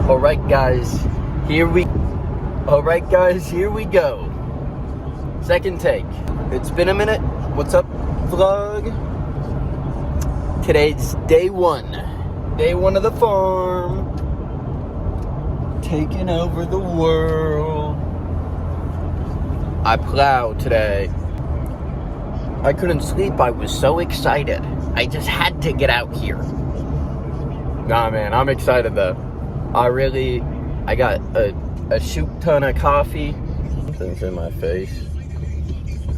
Alright guys, here we go. Second take. It's been a minute. What's up, vlog? Today's day one. Day one of the farm. Taking over the world. I plowed today. I couldn't sleep. I was so excited. I just had to get out here. Nah, man, I'm excited though. I got a shoot ton of coffee. Something's in my face.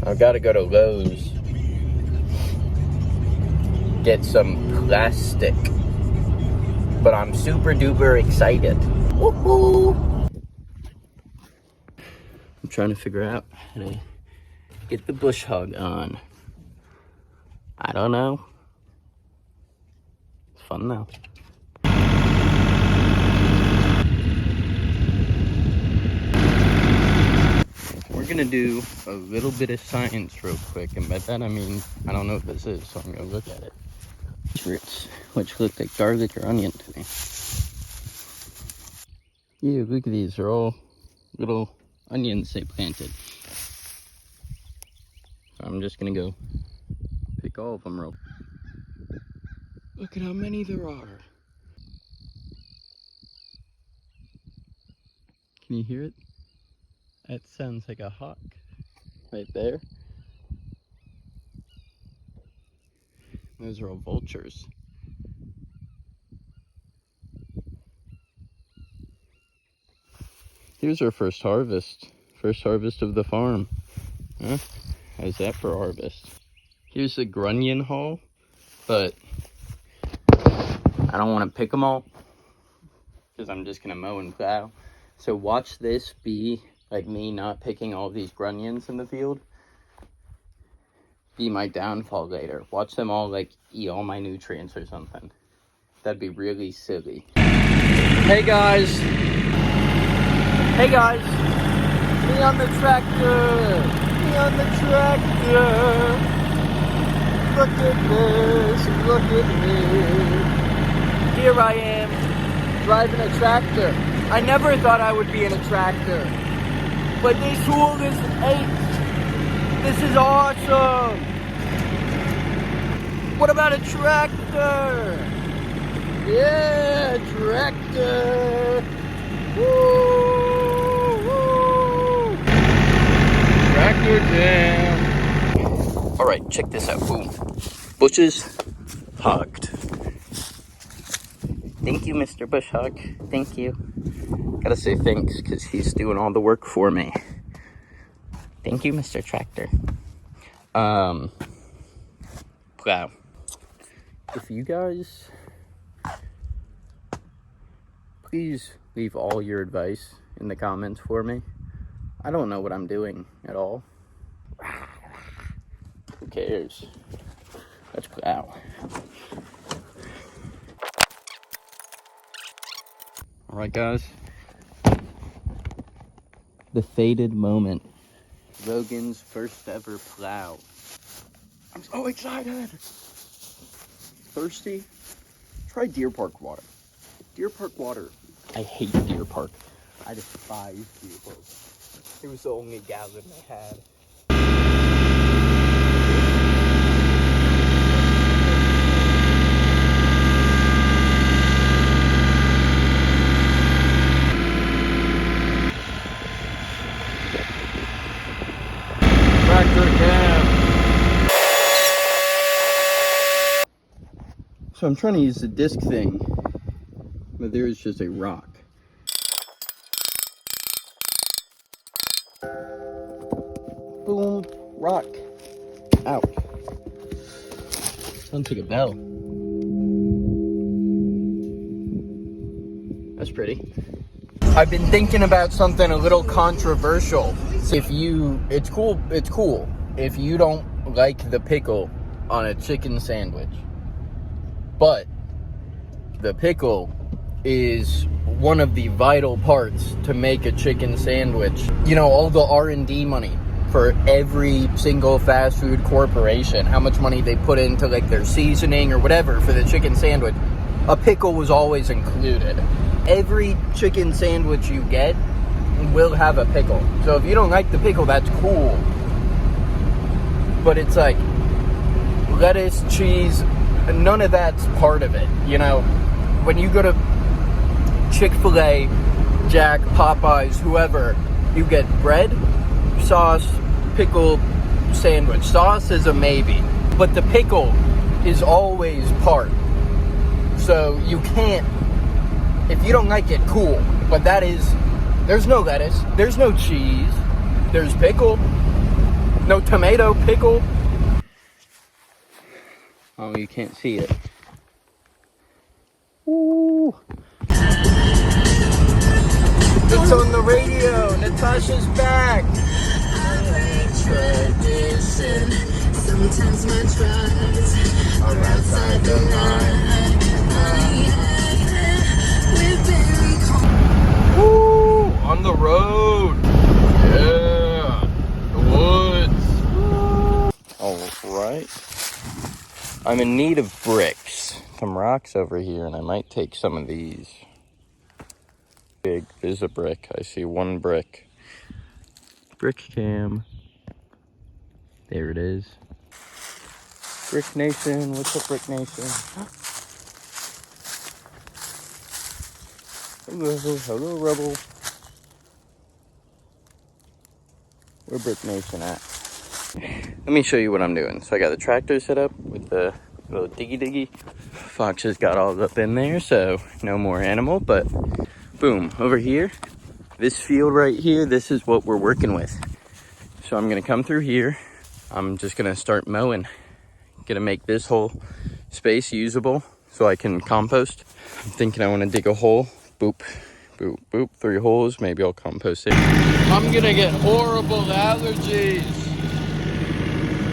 I've got to go to Lowe's. Get some plastic. But I'm super duper excited. Woohoo! I'm trying to figure out how to get the bush hog on. I don't know. It's fun though. We're gonna do a little bit of science real quick, and by that I mean I don't know what this is, so I'm gonna look at it. Roots, which look like garlic or onion to me. Yeah, look at these, they're all little onions they planted. So I'm just gonna go pick all of them real. Look at how many there are. Can you hear it? That sounds like a hawk right there. Those are all vultures. Here's our first harvest. First harvest of the farm. Huh? How's that for harvest? Here's the grunion haul, but I don't want to pick them all because I'm just going to mow and plow. So watch this be like me not picking all these grunions in the field. Be my downfall later. Watch them all like eat all my nutrients or something. That'd be really silly. Hey guys. Hey guys. Me on the tractor. Me on the tractor. Look at this. Look at me. Here I am driving a tractor. I never thought I would be in a tractor. But this tool is 8. This is awesome. What about a tractor? Yeah, tractor. Woo, woo. Tractor jam. All right, check this out. Boom. Bushes hogged. Thank you, Mr. Bush Hog. Thank you. Gotta say thanks because he's doing all the work for me. Thank you, Mr. Tractor. Plow. If you guys, please leave all your advice in the comments for me. I don't know what I'm doing at all. Who cares? Let's plow. Alright guys, the fated moment. Logan's first ever plow. I'm so excited! Thirsty? Try Deer Park water. Deer Park water. I hate Deer Park. I despise Deer Park. It was the only gallon they had. So I'm trying to use the disc thing, but there is just a rock. Boom, rock. Ow. Sounds like a bell. That's pretty. I've been thinking about something a little controversial. It's cool if you don't like the pickle on a chicken sandwich. But the pickle is one of the vital parts to make a chicken sandwich. You know, all the R&D money for every single fast food corporation, how much money they put into like their seasoning or whatever for the chicken sandwich, a pickle was always included. every chicken sandwich you get will have a pickle. So if you don't like the pickle, that's cool. But it's like lettuce, cheese, none of that's part of it. You know, when you go to Chick-fil-A, Jack, Popeyes, whoever, you get bread, sauce, pickle, sandwich. Sauce is a maybe, but the pickle is always part. So you can't, if you don't like it, cool. But that is, there's no lettuce, there's no cheese, there's pickle, no tomato, pickle. Oh, you can't see it. Ooh. It's on the radio. Natasha's back. Tradition. Sometimes my tries are outside the line. Woo! On the road. Yeah. The woods. All right. I'm in need of bricks. Some rocks over here, and I might take some of these. Big, there's a brick. I see one brick. Brick cam. There it is. Brick Nation. What's up, Brick Nation? Hello, Rebel. Where Brick Nation at? Let me show you what I'm doing. So I got the tractor set up with the little diggy. Fox has got all up in there, so no more animal, but boom, over here, this field right here, this is what we're working with. So I'm gonna come through here. I'm just gonna start mowing. Gonna make this whole space usable so I can compost. I'm thinking I wanna dig a hole. Boop, boop, boop, 3 holes. Maybe I'll compost it. I'm gonna get horrible allergies.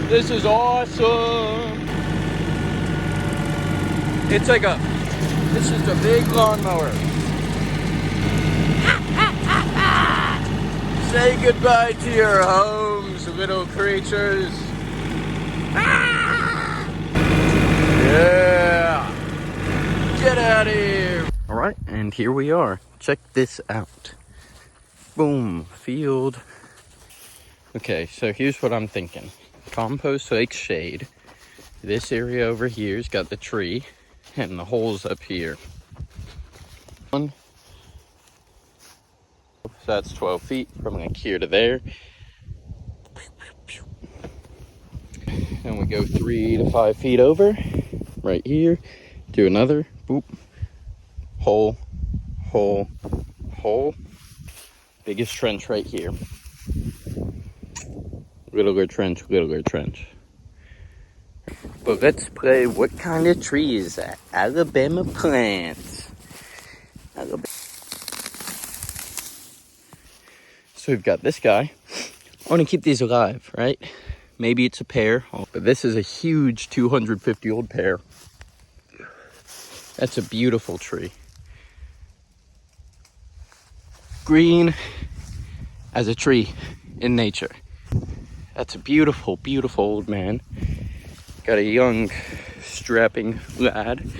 This is awesome. It's like this is a big lawnmower. Say goodbye to your homes, little creatures. Yeah. Get out of here. All right, and here we are. Check this out. Boom, field. Okay, so here's what I'm thinking. Compost lakes shade. This area over here's got the tree and the holes up here. So that's 12 feet from like here to there. And we go 3 to 5 feet over, right here. Do another, boop, hole, hole, hole. Biggest trench right here. Littler trench, littler trench. But let's play what kind of tree is that? Alabama plants. Alabama. So we've got this guy. I want to keep these alive, right? Maybe it's a pear, but this is a huge 250-year-old pear. That's a beautiful tree. Green as a tree in nature. That's a beautiful, beautiful old man. Got a young, strapping lad.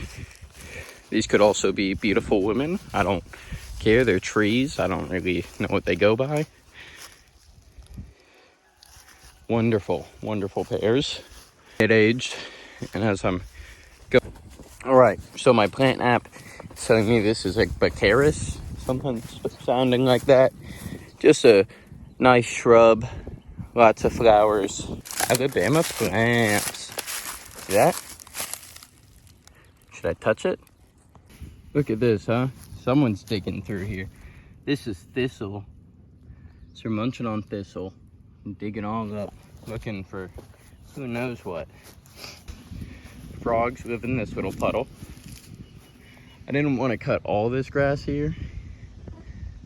These could also be beautiful women. I don't care. They're trees. I don't really know what they go by. Wonderful, wonderful pears. Mid-aged, and as I'm going. All right, so my plant app is telling me this is like Baccharis, something sounding like that. Just a nice shrub, lots of flowers. Alabama plants. See that? Should I touch it? Look at this, huh? Someone's digging through here. This is thistle. So we're munching on thistle and digging all up, looking for who knows what. Frogs live in this little puddle. I didn't want to cut all this grass here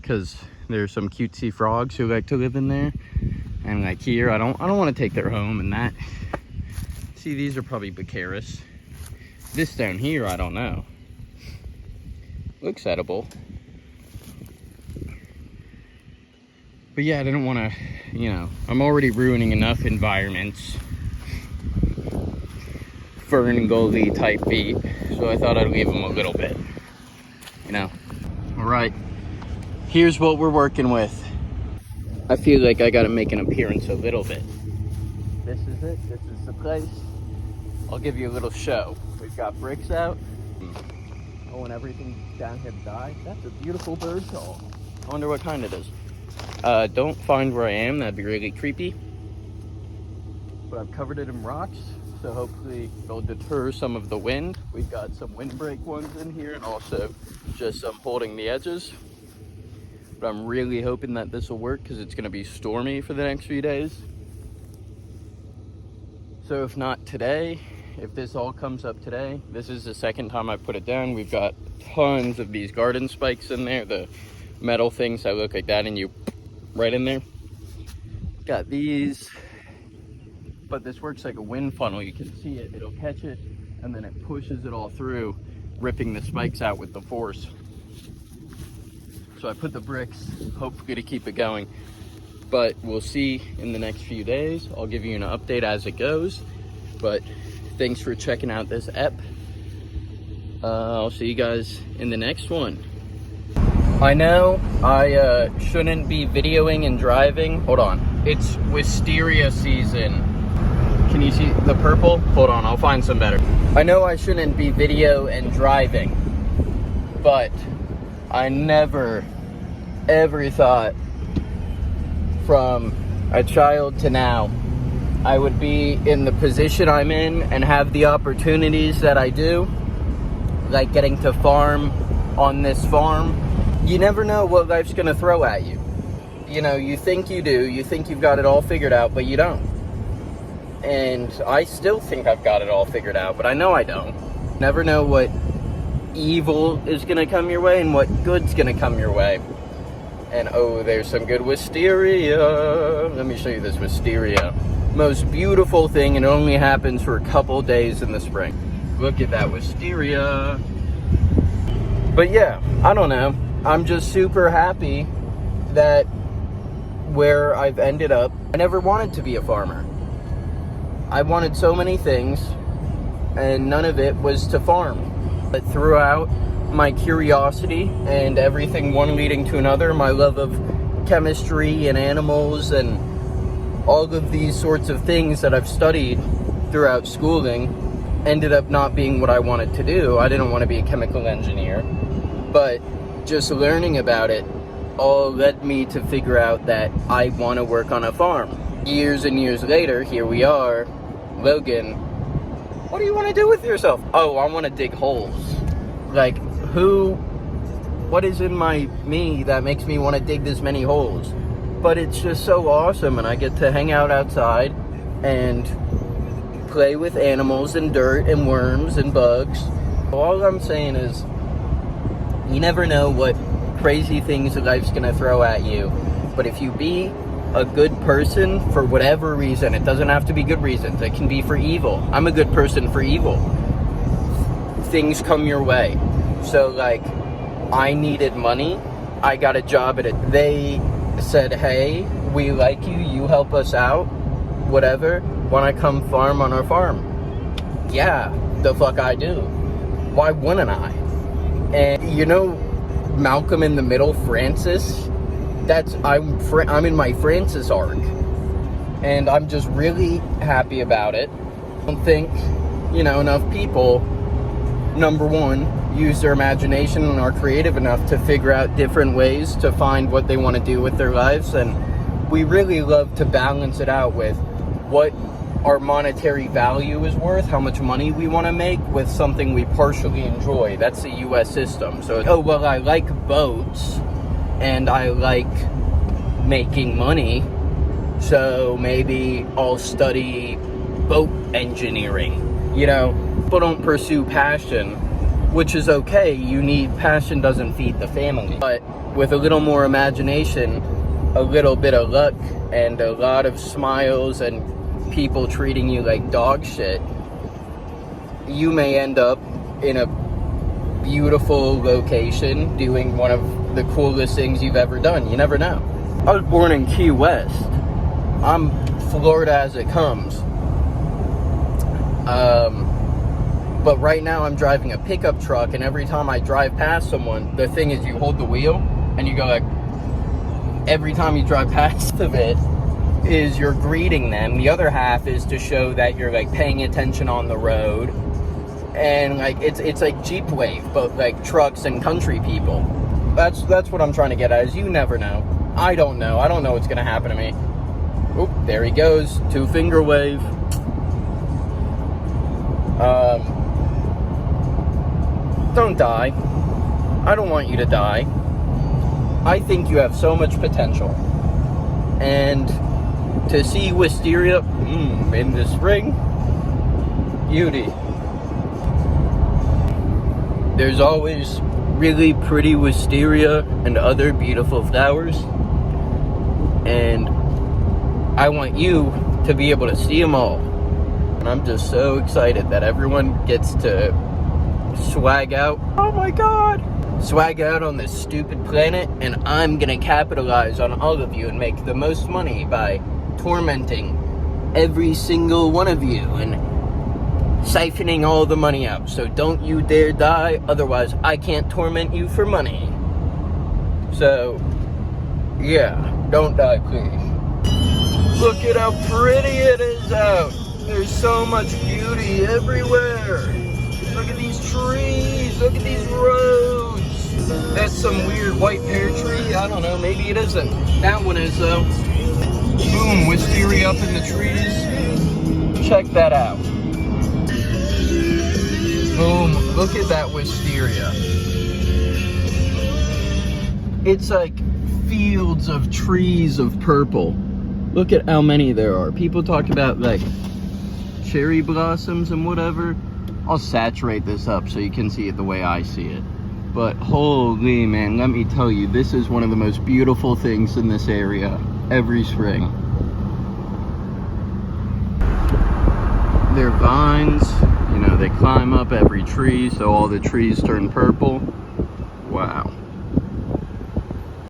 because there's some cutesy frogs who like to live in there. And like here, I don't want to take their home and that. See, these are probably Baccharis. This down here, I don't know. Looks edible. But yeah, I didn't want to, you know, I'm already ruining enough environments. Fern Gully type beat. So I thought I'd leave them a little bit, you know. right, here's what we're working with. I feel like I gotta make an appearance a little bit. This is it, this is the place. I'll give you a little show. We've got bricks out. Oh, and everything's down here to die. That's a beautiful bird call. I wonder what kind it is. Don't find where I am, that'd be really creepy. But I've covered it in rocks, so hopefully it'll deter some of the wind. We've got some windbreak ones in here and also just some holding the edges. But I'm really hoping that this will work because it's gonna be stormy for the next few days. So if not today, if this all comes up today, this is the second time I put it down. We've got tons of these garden spikes in there, the metal things that look like that, and you right in there. Got these, but this works like a wind funnel. You can see it, it'll catch it, and then it pushes it all through, ripping the spikes out with the force. So I put the bricks, hopefully to keep it going. But we'll see in the next few days. I'll give you an update as it goes. But thanks for checking out this ep. I'll see you guys in the next one. I know I shouldn't be videoing and driving. Hold on. It's wisteria season. Can you see the purple? Hold on, I'll find some better. I know I shouldn't be video and driving, but I never, ever thought from a child to now I would be in the position I'm in and have the opportunities that I do, like getting to farm on this farm. You never know what life's gonna throw at you. You know, you think you do, you think you've got it all figured out, but you don't. And I still think I've got it all figured out, but I know I don't. Never know what evil is gonna come your way and what good's gonna come your way. And oh, there's some good wisteria. Let me show you this wisteria. Most beautiful thing, and it only happens for a couple days in the spring. Look at that wisteria. But yeah, I don't know. I'm just super happy that where I've ended up. I never wanted to be a farmer. I wanted so many things, and none of it was to farm. But throughout my curiosity and everything one leading to another, my love of chemistry and animals and all of these sorts of things that I've studied throughout schooling ended up not being what I wanted to do. I didn't want to be a chemical engineer, but just learning about it all led me to figure out that I want to work on a farm. Years and years later, here we are. Logan, what do you want to do with yourself? Oh, I want to dig holes. Like, what is in me that makes me want to dig this many holes? But it's just so awesome, and I get to hang out outside and play with animals and dirt and worms and bugs. All I'm saying is, you never know what crazy things life's gonna throw at you. But if you be a good person for whatever reason, it doesn't have to be good reasons, it can be for evil. I'm a good person for evil. Things come your way. So like, I needed money, I got a job at it. They said, hey, we like you, you help us out, whatever, wanna come farm on our farm? Yeah, the fuck I do. Why wouldn't I? And you know Malcolm in the Middle, Francis? I'm in my Francis arc. And I'm just really happy about it. I don't think, enough people, number one, use their imagination and are creative enough to figure out different ways to find what they want to do with their lives. And we really love to balance it out with what our monetary value is worth, how much money we want to make with something we partially enjoy. That's the US system. So, oh, well, I like boats and I like making money, so maybe I'll study boat engineering. People don't pursue passion, which is okay. Passion doesn't feed the family. But with a little more imagination, a little bit of luck, and a lot of smiles and people treating you like dog shit, you may end up in a beautiful location doing one of the coolest things you've ever done. You never know. I was born in Key West. I'm Florida as it comes. But right now I'm driving a pickup truck, and every time I drive past someone, the thing is you hold the wheel and you go like, every time you drive past of it is you're greeting them. The other half is to show that you're like paying attention on the road. And like it's like Jeep Wave, but like trucks and country people. That's what I'm trying to get at, is you never know. I don't know what's gonna happen to me. Oop, there he goes. 2-finger wave. Don't die. I don't want you to die. I think you have so much potential. And to see wisteria in the spring, beauty. There's always really pretty wisteria and other beautiful flowers. And I want you to be able to see them all. And I'm just so excited that everyone gets to swag out. Oh my God! Swag out on this stupid planet, and I'm gonna capitalize on all of you and make the most money by tormenting every single one of you and siphoning all the money out. So don't you dare die, otherwise I can't torment you for money. So, yeah, don't die, please. Look at how pretty it is out. There's so much beauty everywhere. Look at these trees, look at these roads. That's some weird white pear tree. I don't know, maybe it isn't. That one is though. Boom, wisteria up in the trees. Check that out. Boom, look at that wisteria. It's like fields of trees of purple. Look at how many there are. People talk about like cherry blossoms and whatever. I'll saturate this up so you can see it the way I see it. But holy man, let me tell you, this is one of the most beautiful things in this area every spring. They're vines, you know, they climb up every tree, so all the trees turn purple. Wow.